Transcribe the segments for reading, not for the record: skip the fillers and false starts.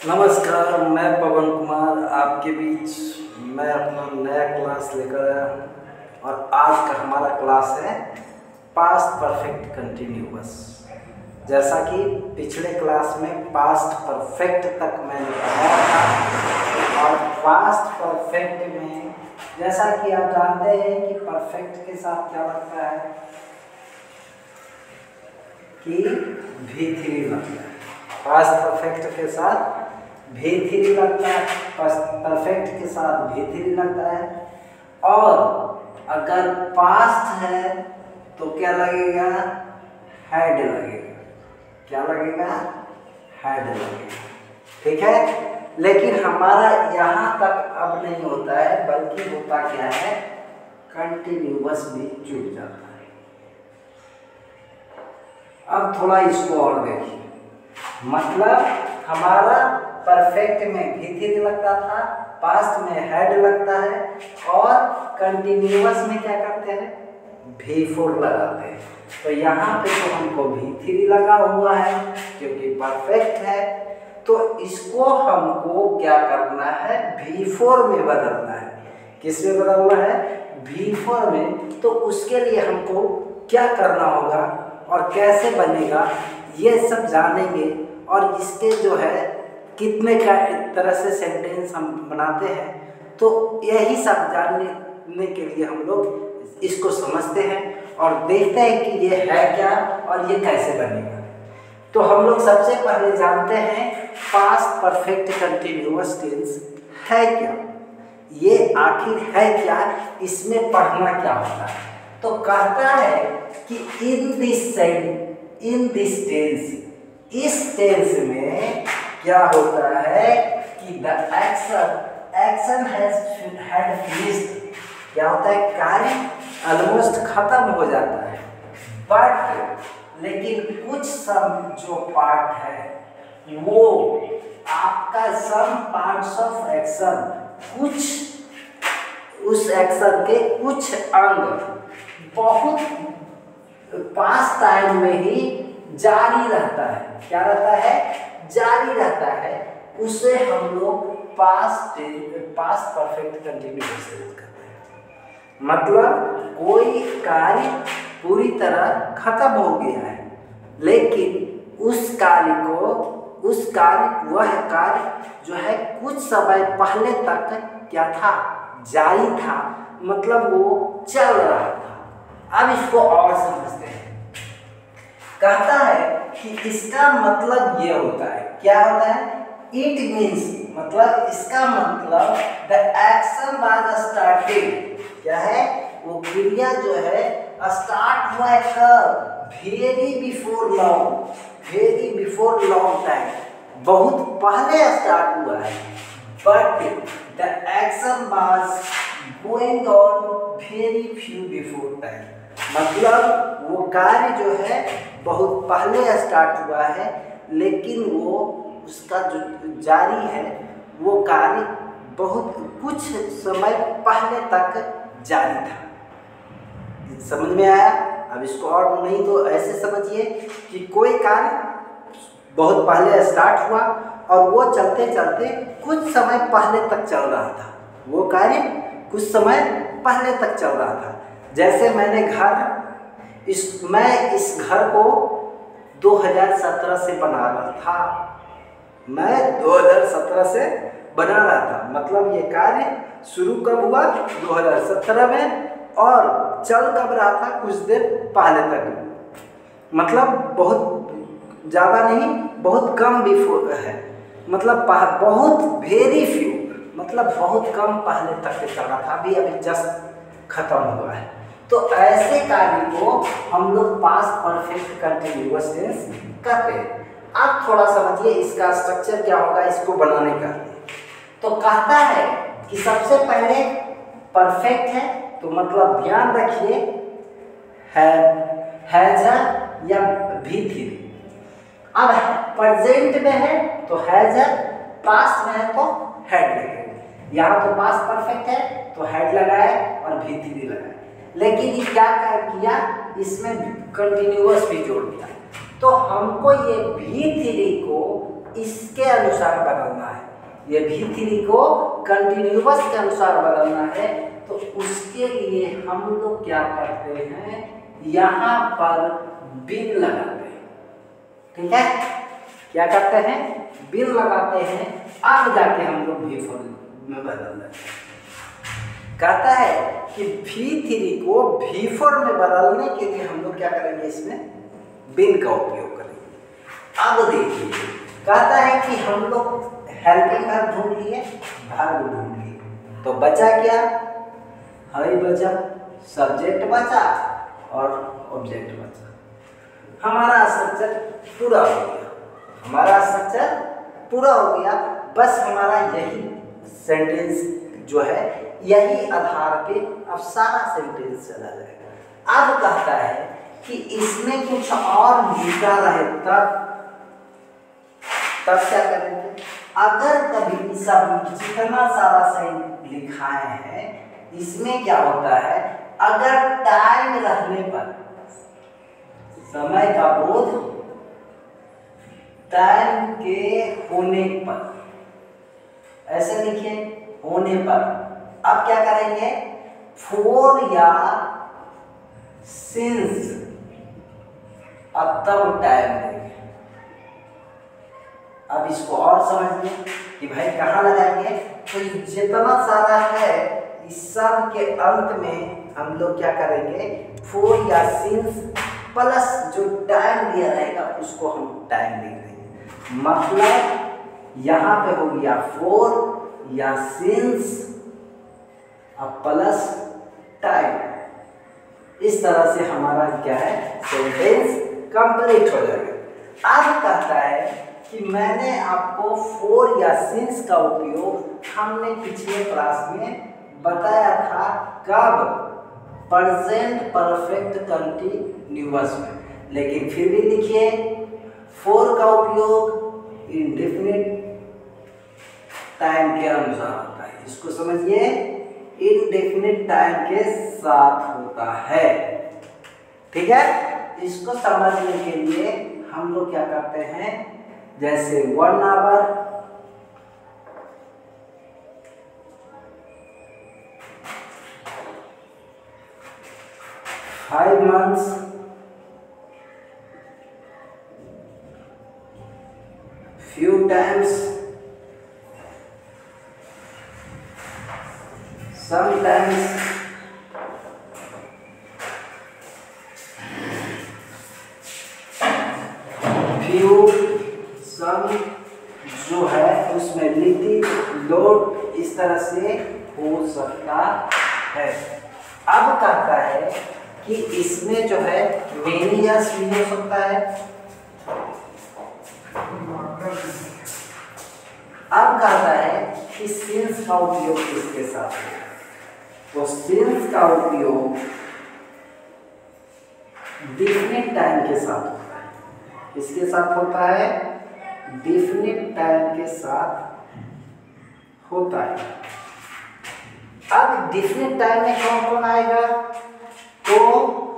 नमस्कार, मैं पवन कुमार आपके बीच मैं अपना नया क्लास लेकर आया हूँ और आज का हमारा क्लास है पास्ट परफेक्ट कंटिन्यूअस। जैसा कि पिछले क्लास में पास्ट परफेक्ट तक मैंने पढ़ाया था और पास्ट परफेक्ट में जैसा कि आप जानते हैं कि परफेक्ट के साथ क्या लगता है कि V3 लगता है। पास्ट परफेक्ट के साथ V3 लगता है, परफेक्ट के साथ V3 लगता है। और अगर पास्ट है तो क्या लगेगा? हैड लगेगा। क्या लगेगा? हैड लगेगा। ठीक है, लेकिन हमारा यहाँ तक अब नहीं होता है, बल्कि होता क्या है, कंटिन्यूअस भी जुड़ जाता है। अब थोड़ा इसको और देखिए, मतलब हमारा परफेक्ट में V3 लगता था, पास्ट में हैड लगता है और कंटिन्यूअस में क्या करते हैं? V4 लगाते हैं। तो यहाँ पे तो हमको V3 लगा हुआ है क्योंकि परफेक्ट है, तो इसको हमको क्या करना है? V4 में बदलना है। किस में बदलना है? V4 में। तो उसके लिए हमको क्या करना होगा और कैसे बनेगा ये सब जानेंगे। और इसके जो है कितने का तरह से सेंटेंस हम बनाते हैं, तो यही सब जानने के लिए हम लोग इसको समझते हैं और देखते हैं कि ये है क्या और ये कैसे बनेगा। तो हम लोग सबसे पहले जानते हैं पास्ट परफेक्ट कंटिन्यूअस टेंस है क्या, ये आखिर है क्या, इसमें पढ़ना क्या होता है। तो कहता है कि इन दिस टेंस, इस टेंस में क्या होता है कि द एक्शन हैड फिनिश्ड। क्या होता है? कार्य ऑलमोस्ट खत्म हो जाता है, बट लेकिन कुछ सम जो पार्ट है वो आपका सम पार्ट्स ऑफ एक्शन, कुछ उस एक्शन के कुछ अंग बहुत पास टाइम में ही जारी रहता है। क्या रहता है? जारी रहता है। उसे हम लोग पास्ट परफेक्ट कंटिन्यूअस करते हैं। मतलब कोई कार्य पूरी तरह खत्म हो गया है, लेकिन वह कार्य जो है कुछ समय पहले तक क्या था? जारी था, मतलब वो चल रहा था। अब इसको और समझते हैं। कहता है कि इसका मतलब ये होता है, क्या होता है? इट मीन्स, मतलब इसका मतलब द एक्शन वाज स्टार्टेड। क्या है? वो क्रिया जो है स्टार्ट हुआ है कब? वेरी बिफोर लॉन्ग टाइम, बहुत पहले स्टार्ट हुआ है। But the action was going on very few before time, मतलब वो कार्य जो है बहुत पहले स्टार्ट हुआ है, लेकिन वो उसका जो जारी है वो कार्य बहुत कुछ समय पहले तक जारी था। समझ में आया? अब इसको और नहीं तो ऐसे समझिए कि कोई कार्य बहुत पहले स्टार्ट हुआ और वो चलते चलते कुछ समय पहले तक चल रहा था। वो कार्य कुछ समय पहले तक चल रहा था। जैसे मैं इस घर को 2017 से बना रहा था। मैं 2017 से बना रहा था, मतलब ये कार्य शुरू कब हुआ? 2017 में, और चल कब रहा था? कुछ देर पहले तक, मतलब बहुत ज़्यादा नहीं, बहुत कम बिफोर है, मतलब बहुत वेरी फ्यू, मतलब बहुत कम पहले तक चल रहा था, अभी जस्ट खत्म हुआ है। तो ऐसे कार्य को हम लोग पास्ट परफेक्ट कंटिन्यूअस टेंस कहते हैं। अब थोड़ा समझिए इसका स्ट्रक्चर क्या होगा इसको बनाने का। तो कहता है कि सबसे पहले परफेक्ट है, तो मतलब ध्यान रखिए हैज या V3। अब प्रेजेंट में है तो हैज है, पास्ट में है तो हैड लगेगा। यहाँ तो पास्ट परफेक्ट है तो हैड लगाए और V3 लगाए, लेकिन ये क्या किया? इसमें कंटिन्यूअस भी जोड़ दिया। तो हमको ये V3 को इसके अनुसार बदलना है, ये V3 को कंटिन्यूअस के अनुसार बदलना है, तो उसके लिए हम लोग क्या करते हैं, यहाँ पर बिन लगाते हैं। ठीक है, क्या करते हैं, बिन लगाते हैं, अब जाके हम लोग V4 में बदल देते हैं। कहता है कि V3 को V4 में बदलने के लिए हम लोग क्या करेंगे, इसमें बिन का उपयोग करेंगे। अब देखिए, कहता है कि हम लोग हेल्पिंग वर्ब ढूंढ लिए, वर्ब ढूंढ लिए, तो बचा क्या, हई बचा, सब्जेक्ट बचा और ऑब्जेक्ट बचा। हमारा स्ट्रक्चर पूरा हो गया, हमारा स्ट्रक्चर पूरा हो गया। बस हमारा यही सेंटेंस जो है, यही आधार पे अब सारा सेंटेंस चला जाएगा। अब कहता है कि इसमें कुछ और लिखा रहे तब क्या करेंगे, अगर कभी सब जितना सारा सेंटेंस लिखाए हैं इसमें क्या होता है, अगर टाइम रहने पर, समय का बोध टाइम के होने पर, ऐसे लिखिए, होने पर, अब क्या करेंगे, फॉर या सिंस, अब तब टाइम देंगे। अब इसको और समझिए कि भाई कहाँ लगाएंगे, तो जितना सारा है इस सब के अंत में हम लोग क्या करेंगे, फॉर या सिंस प्लस जो टाइम दिया रहेगा उसको हम टाइम लिख देंगे। मतलब यहाँ पे हो गया फॉर या सिंस अब प्लस टाइम। इस तरह से हमारा क्या है, सेंटेंस कंप्लीट हो जाएगा। अब कहता है कि मैंने आपको फॉर या सिंस का उपयोग हमने पिछले क्लास में बताया था, कब, प्रेजेंट परफेक्ट कंटिन्यूअस में। लेकिन फिर भी लिखिए, फॉर का उपयोग इंडेफिनिट टाइम के अनुसार होता है, इसको समझिए, इंडेफिनिट टाइम के साथ होता है। ठीक है, इसको समझने के लिए हम लोग क्या करते हैं, जैसे 1 our, 5 months, 'few times, sometimes, few, some जो है उसमें लिटिल, लोड, इस तरह से हो सकता है। अब कहता है कि इसमें जो है मेनी यस भी हो सकता है। अब कहता है कि सिंस का उपयोग किसके साथ है, तो सिंस का उपयोग डेफिनिट टाइम के साथ होता है। किसके साथ होता है, डेफिनिट टाइम के साथ होता है। अब डेफिनिट टाइम में कौन कौन आएगा, तो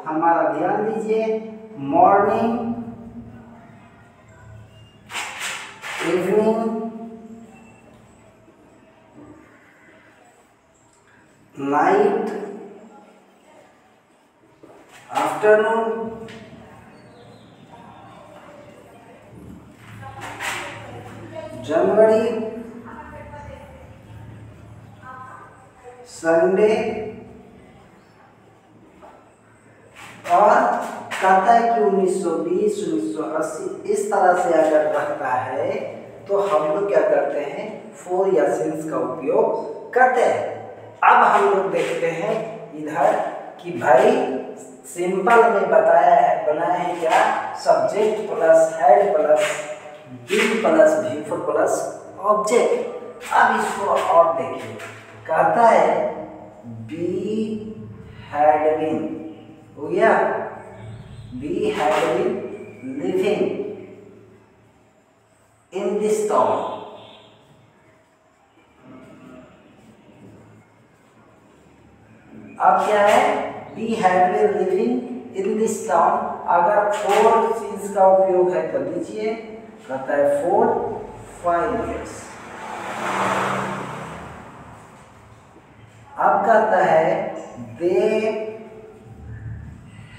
हमारा ध्यान दीजिए, मॉर्निंग, इवनिंग, नाइट, आफ्टरनून, जनवरी, संडे, और कहता है कि 1920, 1980 इस तरह से अगर रहता है तो हम लोग क्या करते हैं, फॉर या सिंस का उपयोग करते हैं। अब हम लोग देखते हैं इधर कि भाई सिंपल में बताया है, बनाया है क्या, subject plus had plus be plus V4 plus object. अब इसको और देखिए, कहता है बी हैड बीन, हो गया, B had been living in this town. अब क्या है, B had been living in this town. अगर फॉर सिंस का उपयोग है तो लीजिए, कहता है फॉर 5 years। अब कहता है they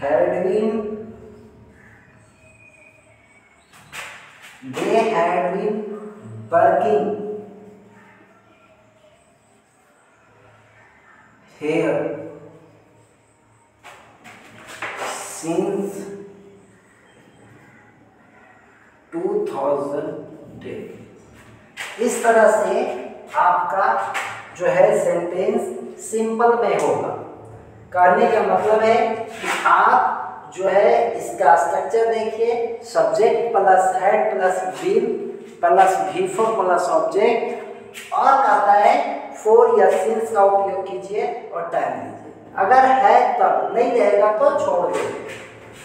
had been working here since 2010। इस तरह से आपका जो है सेंटेंस सिंपल में होगा। करने का मतलब है कि आप जो है इसका स्ट्रक्चर देखिए, subject plus had plus been plus V4 plus object, और कहता है फॉर या सिंस का उपयोग कीजिए और टाइम लीजिए। अगर है तब, नहीं रहेगा तो छोड़ दीजिए।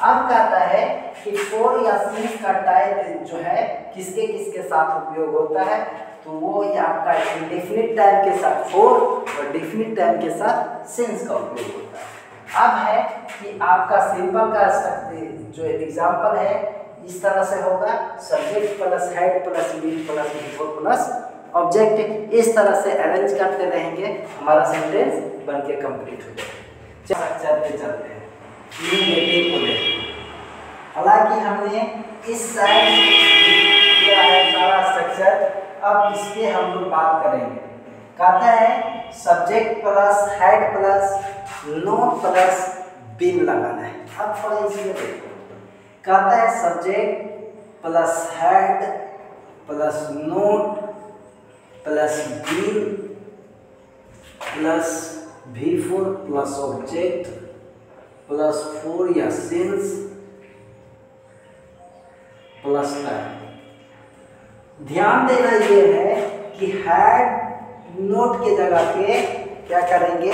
अब कहता है कि फॉर या सिंस का टाइम जो है किसके किसके साथ उपयोग होता है, तो वो ये आपका इंडेफिनिट टाइम के साथ फॉर और डेफिनिट टाइम के साथ सिंस का उपयोग होता है। अब है कि आपका सिंपल का जो एग्जाम्पल है इस तरह से होगा, subject plus had plus been plus V4 plus object. इस तरह से अरेंज करते रहेंगे, हमारा सेंटेंस बन के कंप्लीट हो जाएगा। चलते चलते हैं नेगेटिव को देखें। हालांकि हमने इस साइड किया है सारा स्ट्रक्चर, अब इस पे हम लोग बात करेंगे। कहता है subject plus had plus not plus been लगाना है। अब थोड़ा इसमें देखो, कहता है subject plus had plus not plus been plus V4 plus object plus for या सिंस प्लस टाइम। ध्यान देना ये है कि हेड नोट के जगह पे क्या करेंगे,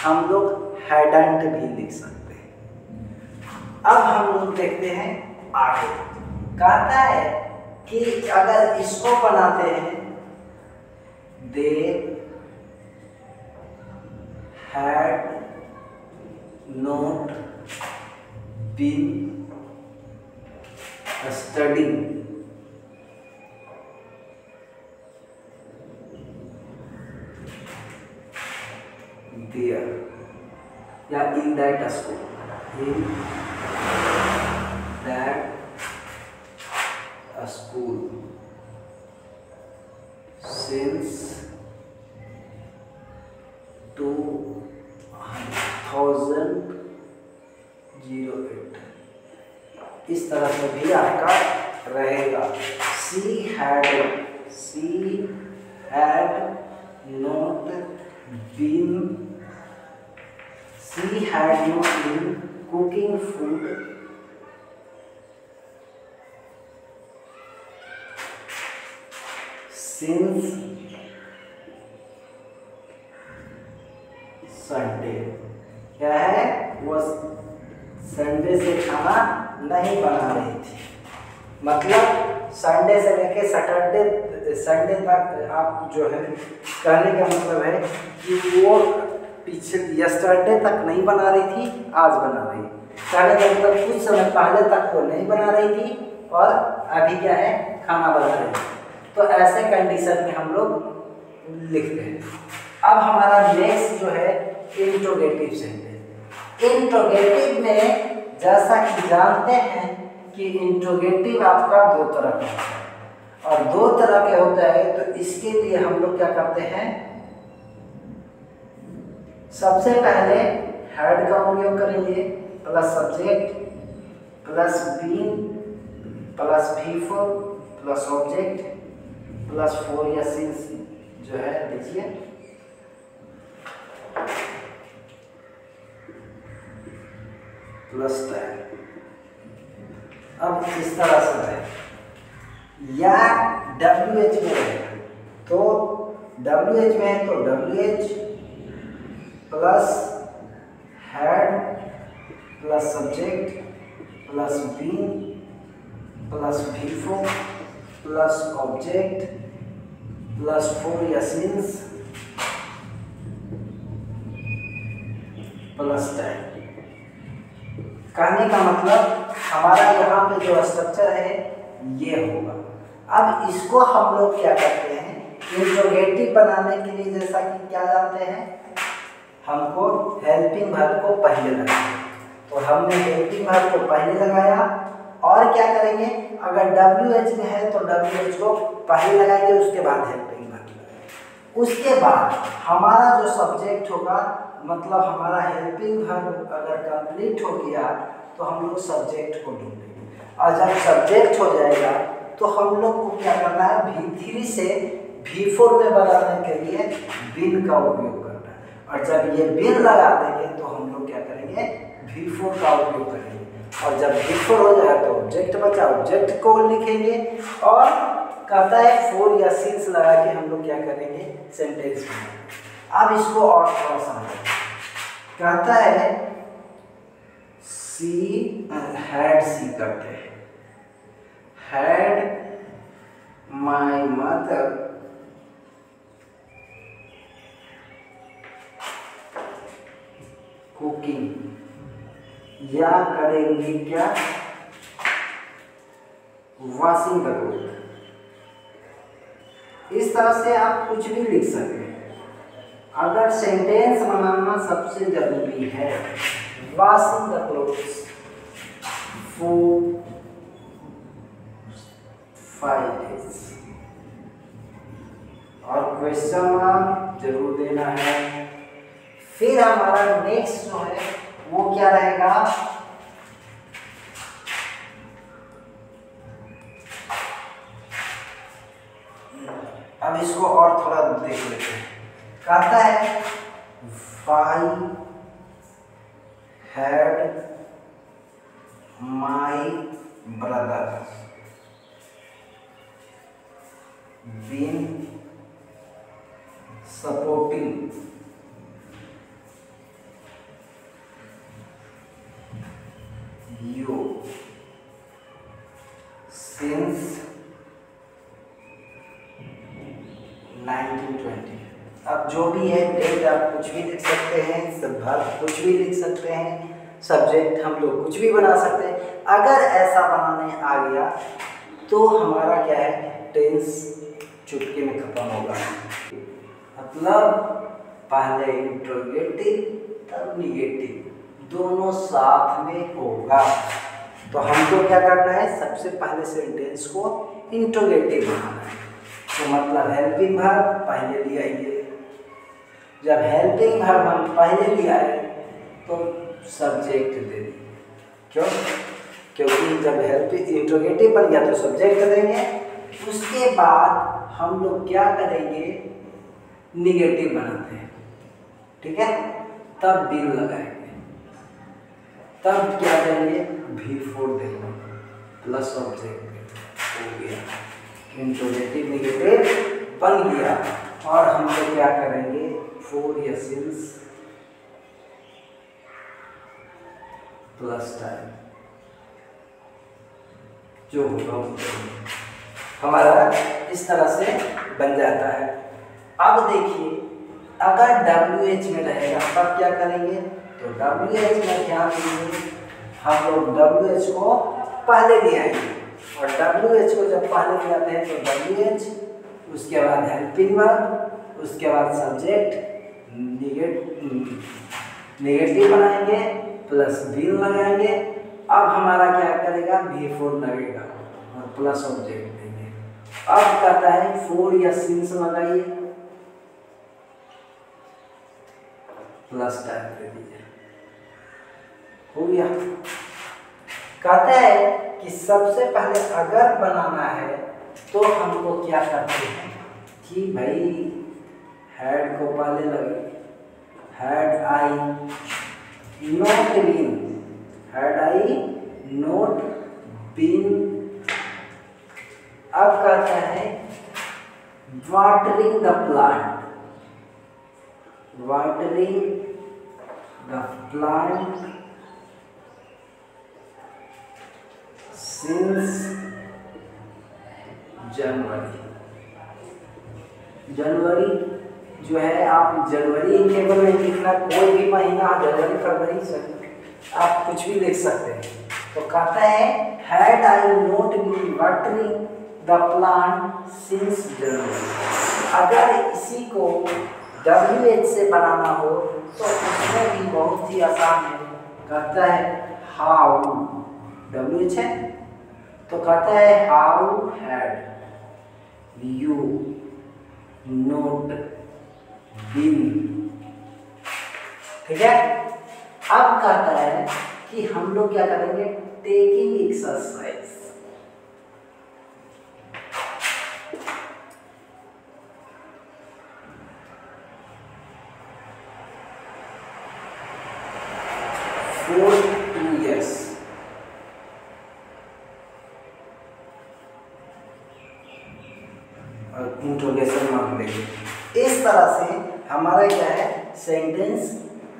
हम लोग हैडंट भी लिख सकते हैं। अब हम लोग देखते हैं आगे। कहता है कि अगर इसको बनाते हैं they had not been studying there या in that school, in that school since 2008। इस तरह से भी आपका रहेगा। She had not been cooking food since Sunday। क्या है, वो संडे से खाना नहीं बना रही थी। मतलब संडे से लेके संडे तक आप जो है कहने का मतलब है कि वो पिछले यस्टरडे तक नहीं बना रही थी, आज बना रही। कहने का मतलब कुछ समय पहले तक वो नहीं बना रही थी और अभी क्या है, खाना बना रही है। तो ऐसे कंडीशन में हम लोग लिखते हैं। अब हमारा नेक्स्ट जो है इंट्रोगेटिव सेंटेंस। इंट्रोगेटिव में जैसा कि जानते हैं कि इंट्रोगेटिव आपका दो तरह का होता है और दो तरह के होता है। तो इसके लिए हम लोग क्या करते हैं, सबसे पहले हेड का उपयोग करेंगे plus subject plus been plus V4 plus object plus for या सिंस जो है देखिए प्लस टाइम। अब इस तरह से है या WH में है, तो WH में है तो WH plus had plus subject plus been plus V4 plus object plus for या सिंस प्लस टाइम। कहने का मतलब हमारा यहाँ पे जो स्ट्रक्चर है ये होगा। अब इसको हम लोग क्या करते हैं, इंट्रोगेटिव बनाने के लिए जैसा कि क्या जानते हैं, हमको हेल्पिंग वर्ब को पहले लगाना। तो हमने हेल्पिंग वर्ब को पहले लगाया और क्या करेंगे, अगर WH में है तो WH को पहले लगाएंगे, उसके बाद हेल्पिंग वर्ब लगाएंगे। उसके बाद हमारा जो सब्जेक्ट होगा, मतलब हमारा हेल्पिंग वर्ब अगर कंप्लीट हो गया तो हम लोग सब्जेक्ट को ढूंढेंगे, और जब सब्जेक्ट हो जाएगा तो हम लोग को क्या करना है, V3 से V4 में बदलने के लिए बिन का उपयोग करना है। और जब ये बिन लगा देंगे तो हम लोग क्या करेंगे, V4 का उपयोग करेंगे। और जब V4 हो जाए तो ऑब्जेक्ट बचा, ऑब्जेक्ट को लिखेंगे और कहता है फोर या सिंस लगा के हम लोग क्या करेंगे, सेंटेंस बनाएंगे। अब इसको और थोड़ा समझें, कहता है सी हैड, सी करते हैं, हैड माई मदर कुकिंग, या करेंगे क्या, वॉशिंग द क्लोथ। इस तरह से आप कुछ भी लिख सकते हैं। अगर सेंटेंस बनाना सबसे जरूरी है, washing the clothes for 5 days, और क्वेश्चन मार्क जरूर देना है। फिर हमारा नेक्स्ट जो है वो क्या रहेगा, अब इसको और थोड़ा देख लेते हैं। कहता है I had my brother been supporting you since 1920। अब जो भी है डेट आप कुछ भी लिख सकते हैं, वर्ब कुछ भी लिख सकते हैं, सब्जेक्ट हम लोग कुछ भी बना सकते हैं। अगर ऐसा बनाने आ गया तो हमारा क्या है, टेंस चुटकी में खत्म होगा। मतलब पहले इंट्रोगेटिव तब निगेटिव, दोनों साथ में होगा। तो हमको क्या करना है, सबसे पहले सेंटेंस को इंट्रोगेटिव बनाना है। तो मतलब हेल्पिंग वर्ब पहले ले आइए, जब हेल्पिंग वर्ब हम पहले ले आए तो सब्जेक्ट दे दिए। क्यों? क्योंकि जब हेल्पिंग इंट्रोगेटिव बन गया तो सब्जेक्ट देंगे, उसके बाद हम लोग क्या करेंगे, निगेटिव बनाते हैं, ठीक है, तब बिन लगाएंगे, तब क्या देंगे, V4 देंगे प्लस ऑब्जेक्ट, हो गया इंट्रोगेटिव निगेटिव बन गया। और हम लोग क्या करेंगे, फोर या सिंस प्लस टाइम जो होगा हमारा इस तरह से बन जाता है। अब देखिए अगर WH में रहेगा तब क्या करेंगे, तो WH में क्या करेंगे, हम लोग WH को पहले ले आएंगे, और WH को जब पहले ले आते हैं तो WH, उसके बाद हेल्पिंग वर्ब, उसके बाद सब्जेक्ट निगेटिव बनाएंगे प्लस बिन लगाएंगे। अब हमारा क्या करेगा, V4 लगेगा और प्लस ऑब्जेक्ट देंगे। अब कहता है फोर या सिंस लगाइए, प्लस टाइप दे दीजिए, हो गया। कहता है कि सबसे पहले अगर बनाना है तो हमको क्या करते हैं कि भाई हेड को पहले लगे, had I not been, had I not been. अब कहता है watering the plant, watering the plant since January. जनवरी जो है, आप जनवरी केवल में लिखना, कोई भी महीना, जनवरी फरवरी से आप कुछ भी लिख सकते हैं। तो कहता है had I not been watering the plant since January. अगर इसी को WH से बनाना हो तो उसमें भी बहुत ही आसान है। कहता है हाउ, WH है तो कहता है how had you not been. ठीक है, अब कहता है कि हम लोग क्या करेंगे, taking exercise. For 2 years interrogation mark देंगे। इस तरह से हमारा क्या है, सेंटेंस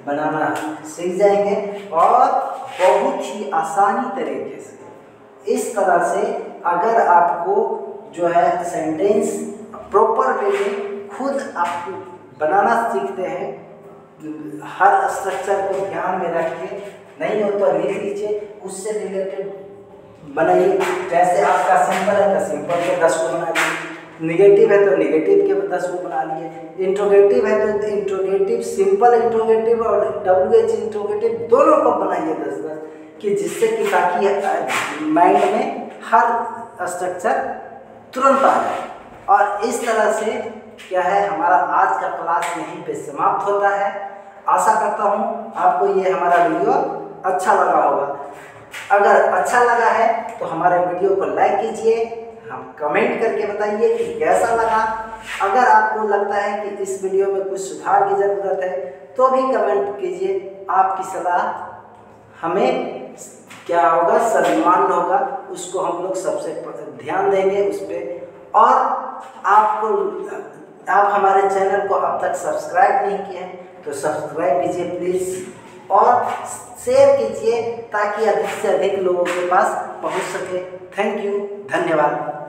बनाना सीख जाएंगे और बहुत ही आसानी तरीके से। इस तरह से अगर आपको जो है सेंटेंस प्रॉपर वे में खुद आप बनाना सीखते हैं, हर स्ट्रक्चर को ध्यान में रख के, नहीं हो तो लिख लीजिए, उससे रिलेटेड बनाइए। जैसे आपका सिंपल है तो सिंपल के 10 को बना लीजिए, निगेटिव है तो निगेटिव के 10 को बना लिए, इंट्रोगेटिव है तो इंट्रोगेटिव, सिंपल इंट्रोगेटिव और WH इंट्रोगेटिव दोनों को बनाइए 10-10, कि जिससे कि ताकि माइंड में हर स्ट्रक्चर तुरंत आ जाए। और इस तरह से क्या है, हमारा आज का क्लास यहीं पे समाप्त होता है। आशा करता हूँ आपको ये हमारा वीडियो अच्छा लगा होगा। अगर अच्छा लगा है तो हमारे वीडियो को लाइक कीजिए, हम कमेंट करके बताइए कि कैसा लगा। अगर आपको लगता है कि इस वीडियो में कुछ सुधार की ज़रूरत है तो भी कमेंट कीजिए। आपकी सलाह हमें क्या होगा, सम्मान होगा, उसको हम लोग सबसे ध्यान देंगे उस पर। और आप हमारे चैनल को अब तक सब्सक्राइब नहीं किए हैं तो सब्सक्राइब कीजिए प्लीज़, और शेयर कीजिए ताकि अधिक से अधिक लोगों के पास पहुंच सके। थैंक यू, धन्यवाद।